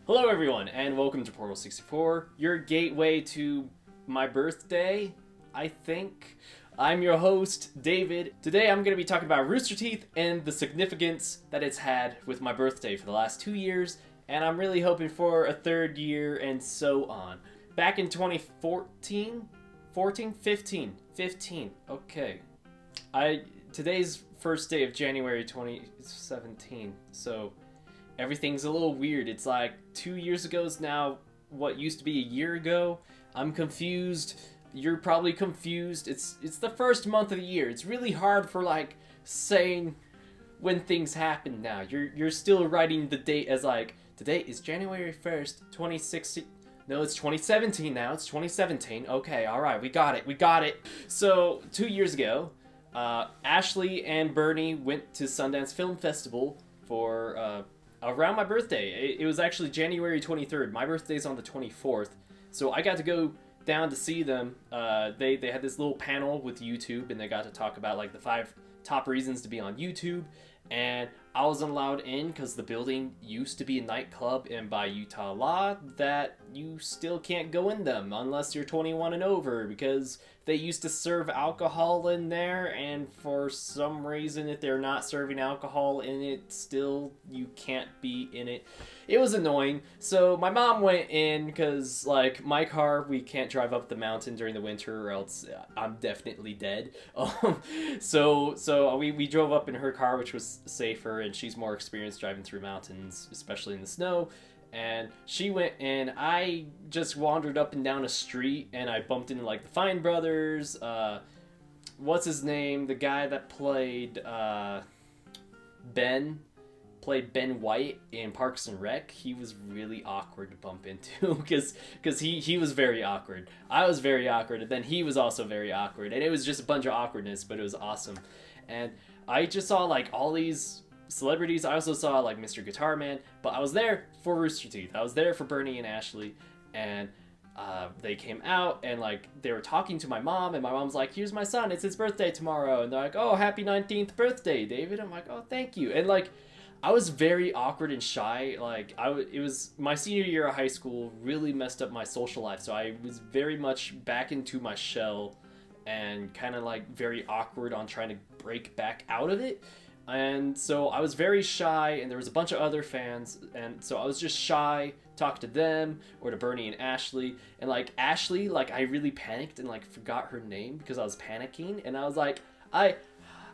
Hello everyone, and welcome to Portal 64, your gateway to my birthday, I think. I'm your host, David. Today I'm going to be talking about Rooster Teeth and the significance that it's had with my birthday for the last 2 years, and I'm really hoping for a third year and so on. Back in 2014? 15, okay. Today's first day of January 2017, so everything's a little weird. It's like 2 years ago is now what used to be a year ago. I'm confused. You're probably confused. It's the first month of the year. It's really hard for like saying when things happen now. You're still writing the date as like today is January 1st, 2016. No, it's 2017 now. It's 2017. Okay, all right, we got it. So 2 years ago, Ashley and Bernie went to Sundance Film Festival for around my birthday. It was actually January 23rd. My birthday's on the 24th. So I got to go down to see them. They had this little panel with YouTube, and they got to talk about like the 5 top reasons to be on YouTube. And I wasn't allowed in because the building used to be a nightclub, and by Utah law, that you still can't go in them unless you're 21 and over, because they used to serve alcohol in there, and for some reason, if they're not serving alcohol in it, still, you can't be in it. It was annoying. So my mom went in because, like, my car, we can't drive up the mountain during the winter or else I'm definitely dead. So we drove up in her car, which was safer, and she's more experienced driving through mountains, especially in the snow. And she went in. I just wandered up and down a street, and I bumped into like the Fine Brothers. What's his name? The guy that played Ben White in Parks and Rec. He was really awkward to bump into because he was very awkward. I was very awkward, and then he was also very awkward, and it was just a bunch of awkwardness, but it was awesome. And I just saw like all these celebrities. I also saw like Mr. Guitar Man, but I was there for Rooster Teeth. I was there for Bernie and Ashley, and they came out and like they were talking to my mom, and my mom's like, "Here's my son. It's his birthday tomorrow." And they're like, "Oh, happy 19th birthday, David." I'm like, "Oh, thank you." And like I was very awkward and shy. Like it was my senior year of high school. Really messed up my social life, so I was very much back into my shell and kind of like very awkward on trying to break back out of it. And so I was very shy, and there was a bunch of other fans, and so I was just shy, talk to them, or to Bernie and Ashley. And like Ashley, like I really panicked and like forgot her name because I was panicking, and I was like, I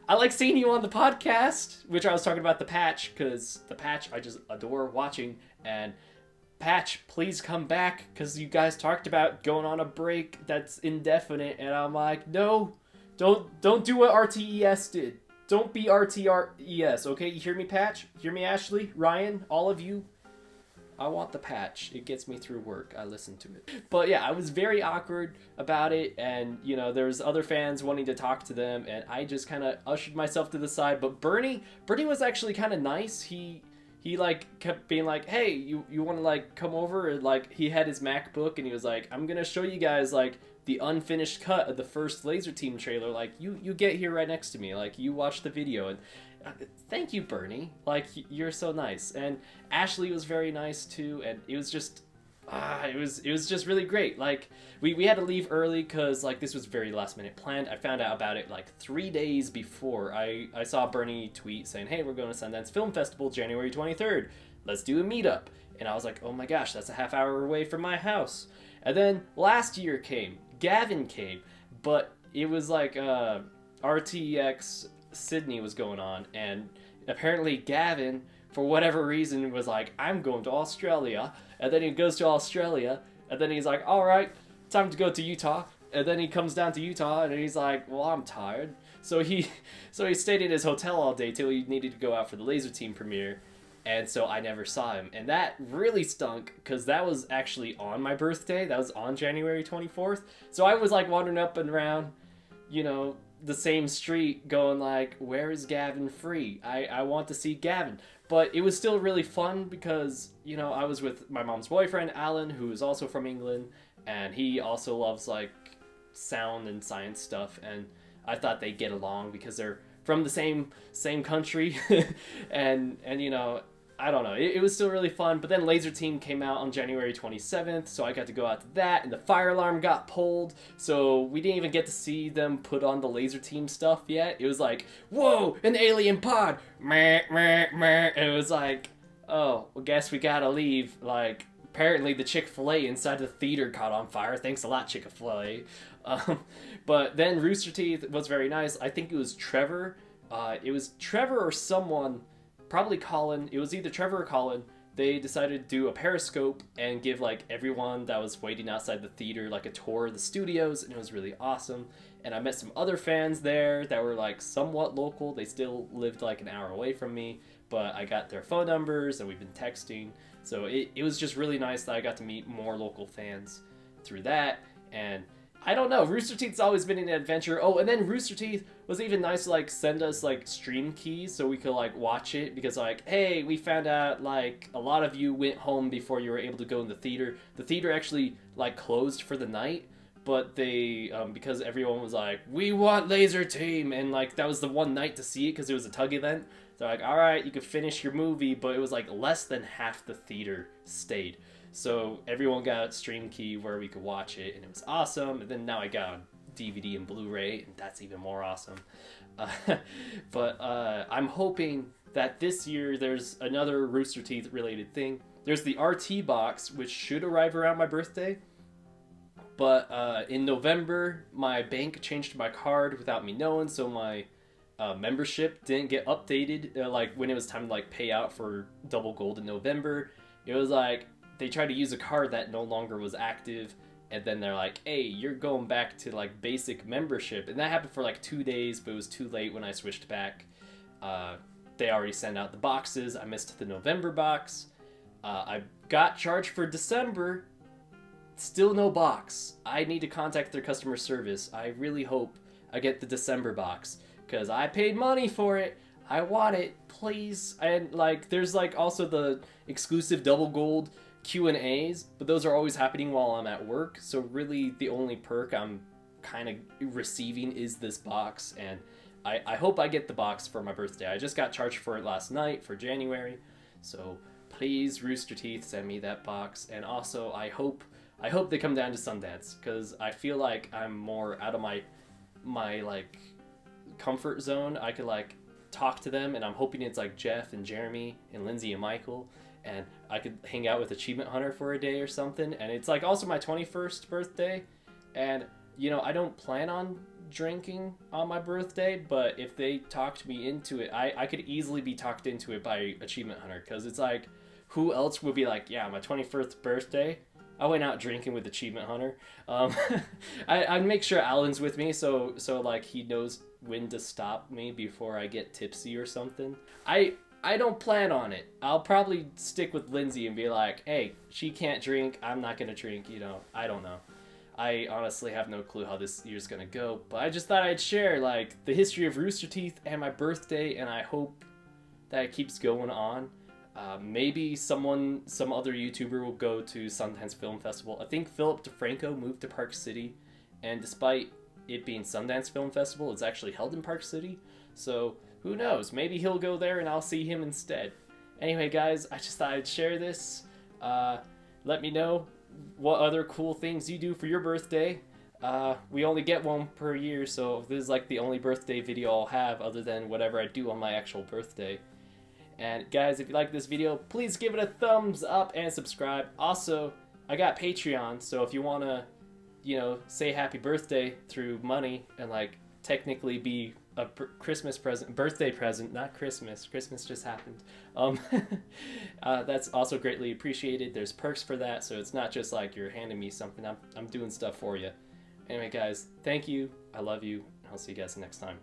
like seeing you on the podcast, which I was talking about the Patch, because the Patch I just adore watching. And Patch, please come back, because you guys talked about going on a break that's indefinite, and I'm like, no, don't do what RTES did. Don't be RTRES, okay? You hear me, Patch? Hear me, Ashley? Ryan? All of you? I want the Patch. It gets me through work. I listen to it. But yeah, I was very awkward about it, and, you know, there's other fans wanting to talk to them, and I just kind of ushered myself to the side. But Bernie was actually kind of nice. He like kept being like, "Hey, you want to like come over?" And like he had his MacBook, and he was like, "I'm gonna show you guys like the unfinished cut of the first Laser Team trailer. Like you get here right next to me. Like you watch the video." And thank you, Bernie. Like you're so nice. And Ashley was very nice too. And it was just it was just really great. Like we had to leave early because like this was very last minute planned. I found out about it like 3 days before. I saw Bernie tweet saying, "Hey, we're going to Sundance Film Festival January 23rd. Let's do a meetup." And I was like, "Oh my gosh, that's a half hour away from my house." And then last year came. Gavin came, but it was like RTX Sydney was going on, and apparently Gavin, for whatever reason, was like, "I'm going to Australia," and then he goes to Australia, and then he's like, "All right, time to go to Utah," and then he comes down to Utah, and he's like, "Well, I'm tired," so he stayed in his hotel all day till he needed to go out for the Laser Team premiere. And so I never saw him. And that really stunk, because that was actually on my birthday. That was on January 24th. So I was like wandering up and around, you know, the same street going like, where is Gavin free? I want to see Gavin. But it was still really fun because, you know, I was with my mom's boyfriend, Alan, who is also from England. And he also loves like sound and science stuff. And I thought they'd get along because they're from the same country. and you know, I don't know. It was still really fun. But then Laser Team came out on January 27th, so I got to go out to that, and the fire alarm got pulled, so we didn't even get to see them put on the Laser Team stuff yet. It was like, whoa, an alien pod! Meh, meh, meh. And it was like, oh, well, guess we gotta leave. Like, apparently the Chick-fil-A inside the theater caught on fire. Thanks a lot, Chick-fil-A. But then Rooster Teeth was very nice. I think it was Trevor. It was Trevor or someone, probably Colin. It was either Trevor or Colin. They decided to do a Periscope and give like everyone that was waiting outside the theater like a tour of the studios, and it was really awesome. And I met some other fans there that were like somewhat local. They still lived like an hour away from me, but I got their phone numbers and we've been texting. So it was just really nice that I got to meet more local fans through that. And I don't know, Rooster Teeth's always been an adventure. Oh, and then Rooster Teeth was even nice to like send us like stream keys so we could like watch it, because like, hey, we found out like a lot of you went home before you were able to go in the theater. The theater actually like closed for the night, but they because everyone was like, we want Laser Team, and like that was the one night to see it because it was a tug event. They're like, all right, you could finish your movie, but it was like less than half the theater stayed. So everyone got a stream key where we could watch it, and it was awesome. And then now I got a DVD and Blu-ray, and that's even more awesome. But I'm hoping that this year there's another Rooster Teeth related thing. There's the RT box, which should arrive around my birthday. But in November, my bank changed my card without me knowing, so my membership didn't get updated. Like when it was time to like pay out for Double Gold in November, it was like they tried to use a card that no longer was active, and then they're like, hey, you're going back to like basic membership. And that happened for like 2 days, but it was too late when I switched back. They already sent out the boxes. I missed the November box. I got charged for December. Still no box. I need to contact their customer service. I really hope I get the December box, because I paid money for it. I want it, please. And like, there's like also the exclusive Double Gold Q&As, but those are always happening while I'm at work, so really the only perk I'm kind of receiving is this box, and I hope I get the box for my birthday. I just got charged for it last night for January, so please, Rooster Teeth, send me that box. And also I hope they come down to Sundance, because I feel like I'm more out of my like comfort zone. I could like talk to them, and I'm hoping it's like Jeff and Jeremy and Lindsay and Michael, and I could hang out with Achievement Hunter for a day or something. And it's like also my 21st birthday, and you know, I don't plan on drinking on my birthday, but if they talked me into it, I could easily be talked into it by Achievement Hunter, because it's like, who else would be like, yeah, my 21st birthday, I went out drinking with Achievement Hunter. I'd make sure Alan's with me, so like he knows when to stop me before I get tipsy or something. I don't plan on it. I'll probably stick with Lindsay and be like, hey, she can't drink, I'm not gonna drink, you know, I don't know. I honestly have no clue how this year's gonna go, but I just thought I'd share like the history of Rooster Teeth and my birthday, and I hope that it keeps going on. Maybe some other YouTuber will go to Sundance Film Festival. I think Philip DeFranco moved to Park City, and despite it being Sundance Film Festival, it's actually held in Park City, so who knows, maybe he'll go there and I'll see him instead. Anyway guys, I just thought I'd share this. Let me know what other cool things you do for your birthday. We only get one per year, so this is like the only birthday video I'll have other than whatever I do on my actual birthday. And guys, if you like this video, please give it a thumbs up and subscribe. Also, I got Patreon, so if you want to, you know, say happy birthday through money and like technically be a Christmas present, birthday present, not Christmas. Christmas just happened. That's also greatly appreciated. There's perks for that, so it's not just like you're handing me something. I'm doing stuff for you. Anyway, guys, thank you. I love you. I'll see you guys next time.